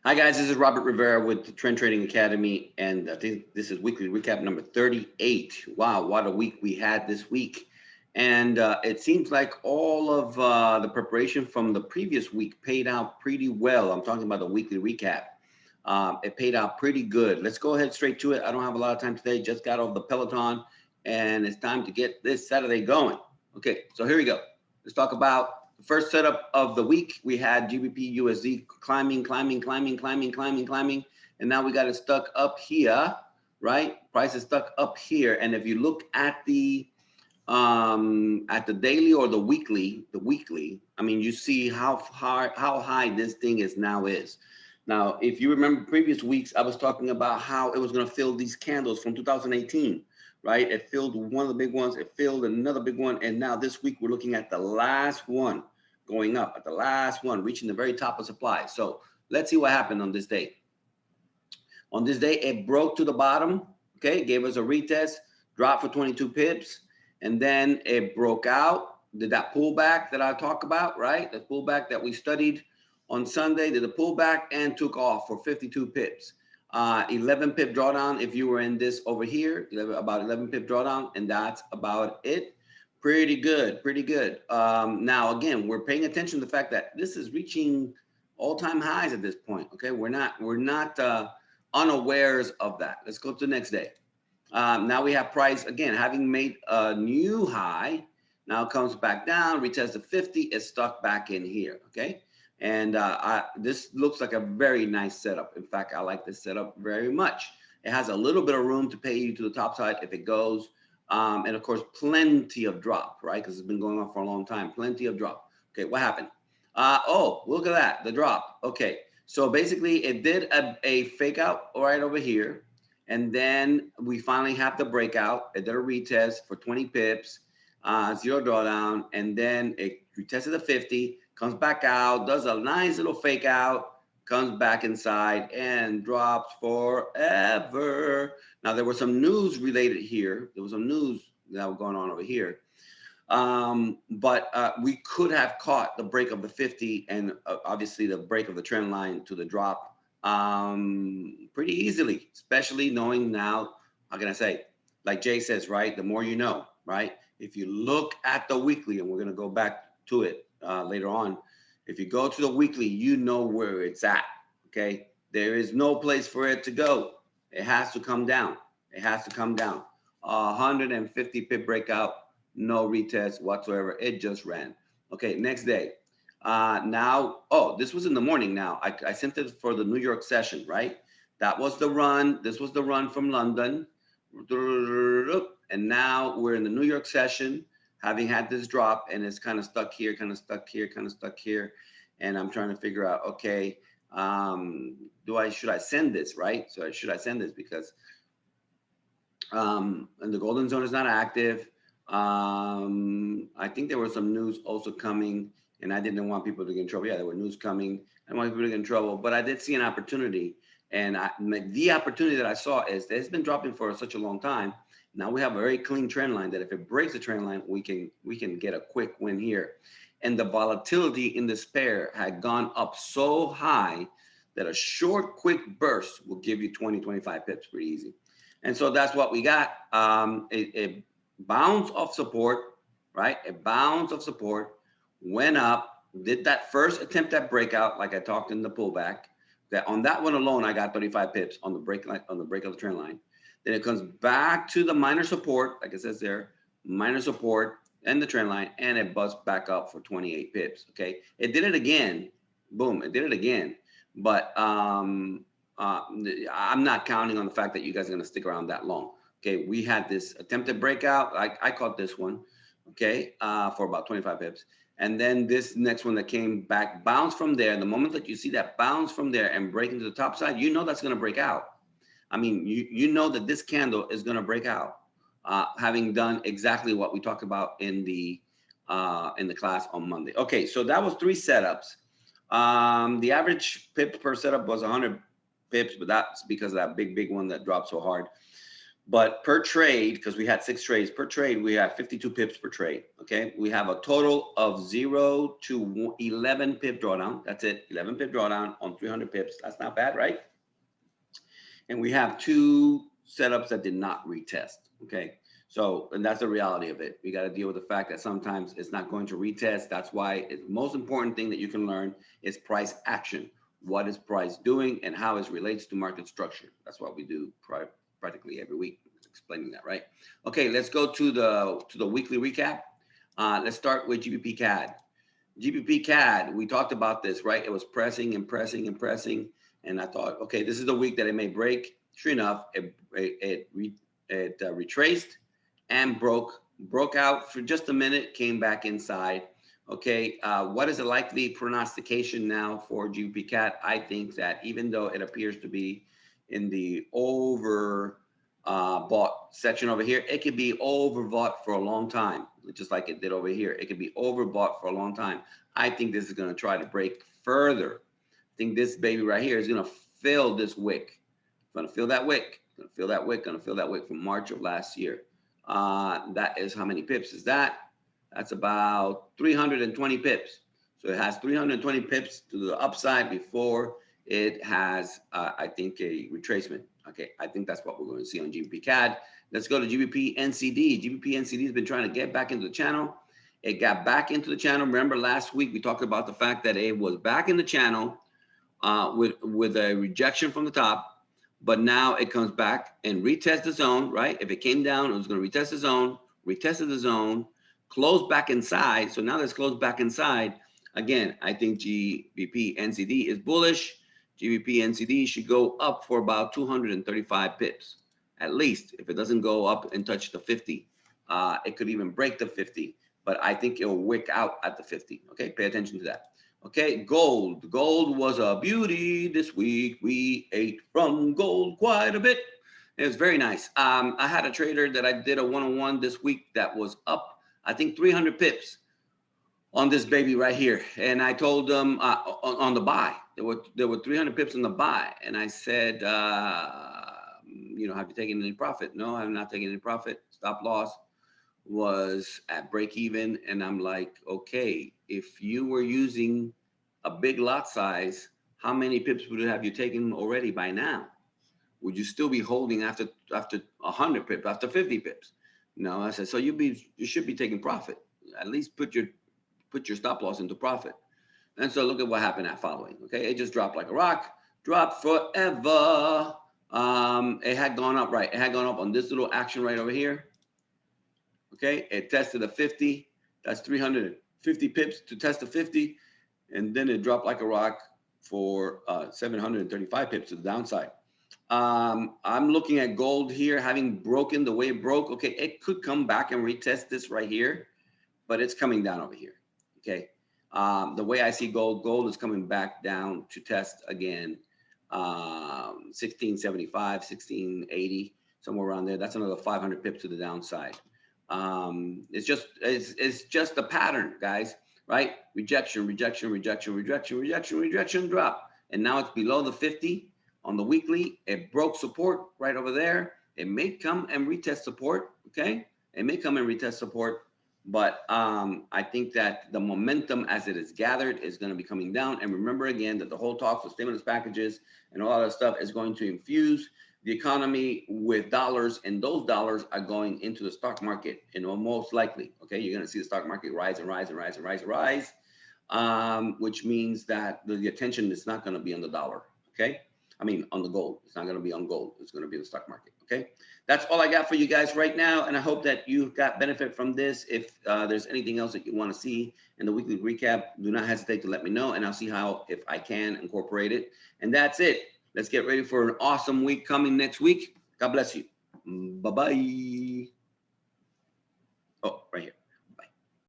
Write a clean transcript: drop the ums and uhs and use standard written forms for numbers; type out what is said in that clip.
Hi guys, this is Robert Rivera with the Trend Trading Academy, and I think this is weekly recap number 38. Wow, what a week we had this week. And it seems like all of the preparation from the previous week paid out pretty well. I'm talking about the weekly recap. It paid out pretty good. Let's go ahead straight to it. I don't have a lot of time today. Just got off the Peloton, and it's time to get this Saturday going. Okay, so here we go. Let's talk about the first setup of the week. We had GBPUSD climbing, and now we got it stuck up here, right? Price is stuck up here, and if you look at the daily or the weekly, I mean, you see how high this thing is now. Now, if you remember previous weeks, I was talking about how it was going to fill these candles from 2018, right? It filled one of the big ones, it filled another big one, and now this week we're looking at the last one going up, at the last one, reaching the very top of supply. So let's see what happened on this day. On this day, it broke to the bottom, okay? Gave us a retest, dropped for 22 pips, and then it broke out, did that pullback that I talked about, right? The pullback that we studied on Sunday, did a pullback and took off for 52 pips. 11 pip drawdown if you were in this over here, about 11 pip drawdown, and that's about it. Pretty good, pretty good. Now, again, we're paying attention to the fact that this is reaching all-time highs at this point, okay? We're not unawares of that. Let's go to the next day. Now we have price, again, having made a new high, now comes back down, retest the 50, it's stuck back in here, okay? And this looks like a very nice setup. In fact, I like this setup very much. It has a little bit of room to pay you to the top side if it goes. And of course, plenty of drop, right? Because it's been going on for a long time. Plenty of drop. Okay, what happened? Oh, look at that, the drop. Okay, so basically it did a fake out right over here. And then we finally have the breakout. It did a retest for 20 pips, zero drawdown. And then it retested the 50. Comes back out, does a nice little fake out, comes back inside and drops forever. Now, there was some news related here. There was some news that was going on over here. But we could have caught the break of the 50 and obviously the break of the trend line to the drop pretty easily, especially knowing now, how can I say, like Jay says, right? The more you know, right? If you look at the weekly, and we're going to go back to it later on. If you go to the weekly, you know where it's at, okay? There is no place for it to go. It has to come down. It has to come down. 150 pip breakout, no retest whatsoever. It just ran. Okay, next day. Now, oh, this was in the morning now. I sent it for the New York session, right? That was the run. This was the run from London. And now we're in the New York session, having had this drop, and it's kind of stuck here, kind of stuck here, kind of stuck here. And I'm trying to figure out, okay, should I send this, right? So should I send this because and the golden zone is not active. I think there was some news also coming, and I didn't want people to get in trouble. Yeah, there were news coming. I didn't want people to get in trouble, but I did see an opportunity. And the opportunity that I saw is that it's been dropping for such a long time. Now we have a very clean trend line that if it breaks the trend line, we can get a quick win here. And the volatility in this pair had gone up so high that a short, quick burst will give you 20, 25 pips pretty easy. And so that's what we got. It bounced off support, right? It bounced off support, went up, did that first attempt at breakout, like I talked in the pullback. That on that one alone, I got 35 pips on the break of the trend line. Then it comes back to the minor support, like it says there, minor support and the trend line, and it busts back up for 28 pips, okay? It did it again, boom, it did it again. But I'm not counting on the fact that you guys are gonna stick around that long, okay? We had this attempted breakout, I caught this one, okay, for about 25 pips. And then this next one that came back, bounce from there. The moment that you see that bounce from there and break into the top side, you know that's gonna break out. I mean, you know that this candle is going to break out, having done exactly what we talked about in the class on Monday. Okay, so that was 3 setups. The average pips per setup was 100 pips, but that's because of that big one that dropped so hard. But per trade, because we had 6 trades per trade, we have 52 pips per trade. Okay, we have a total of 0 to 11 pip drawdown. That's it, 11 pip drawdown on 300 pips. That's not bad, right? And we have 2 setups that did not retest. Okay, so, and that's the reality of it. We got to deal with the fact that sometimes it's not going to retest. That's why the most important thing that you can learn is price action. What is price doing and how it relates to market structure? That's what we do practically every week, explaining that, right? Okay, let's go to the weekly recap. Let's start with GBPCAD. GBPCAD, we talked about this, right? It was pressing and pressing and pressing, and I thought, okay, this is the week that it may break. Sure enough, it retraced and broke out for just a minute, came back inside. Okay, what is the likely prognostication now for GBPCAD? I think that even though it appears to be in the over bought section over here, it could be overbought for a long time, just like it did over here. It could be overbought for a long time. I think this is going to try to break further. I think this baby right here is going to fill this wick. Going to fill that wick. Going to fill that wick. Going to fill that wick from March of last year. That is how many pips is that? That's about 320 pips. So it has 320 pips to the upside before it has, I think, a retracement. Okay, I think that's what we're going to see on GBPCAD. Let's go to GBPNZD. GBPNZD has been trying to get back into the channel. It got back into the channel. Remember last week we talked about the fact that it was back in the channel with a rejection from the top, but now it comes back and retests the zone, right? If it came down, it was going to retest the zone, retested the zone, closed back inside. So now that's closed back inside. Again, I think GBPNZD is bullish. GBPNZD should go up for about 235 pips, at least. If it doesn't go up and touch the 50, it could even break the 50, but I think it'll wick out at the 50. Okay, pay attention to that. Okay, gold. Gold was a beauty this week. We ate from gold quite a bit. It was very nice. I had a trader that I did a one-on-one this week that was up, I think, 300 pips on this baby right here. And I told them on the buy, there were 300 pips on the buy. And I said, you know, have you taken any profit? No, I'm not taking any profit. Stop loss was at break even. And I'm like, okay, if you were using a big lot size, how many pips would have you taken already by now? Would you still be holding after 100 pips, after 50 pips? No, I said, so you should be taking profit. At least put your stop loss into profit. And so look at what happened at following. Okay, it just dropped like a rock, dropped forever. It had gone up, right? It had gone up on this little action right over here. Okay, it tested a 50. That's 350 pips to test a 50, and then it dropped like a rock for 735 pips to the downside. I'm looking at gold here, having broken the way it broke. Okay, it could come back and retest this right here, but it's coming down over here. Okay, the way I see gold is coming back down to test again 1675, 1680, somewhere around there. That's another 500 pips to the downside. It's just a pattern, guys, right? Rejection, rejection, rejection, rejection, rejection, rejection, drop. And now it's below the 50 on the weekly. It broke support right over there. It may come and retest support, okay? It may come and retest support. But I think that the momentum as it is gathered is going to be coming down. And remember again that the whole talk for stimulus packages and all that stuff is going to infuse the economy with dollars, and those dollars are going into the stock market, and most likely, okay, you're going to see the stock market rise and rise and rise and rise and rise, which means that the attention is not going to be on the dollar, okay? I mean, on the gold. It's not going to be on gold. It's going to be the stock market. Okay. That's all I got for you guys right now. And I hope that you got benefit from this. If there's anything else that you want to see in the weekly recap, do not hesitate to let me know, and I'll see how, if I can, incorporate it. And that's it. Let's get ready for an awesome week coming next week. God bless you. Bye-bye.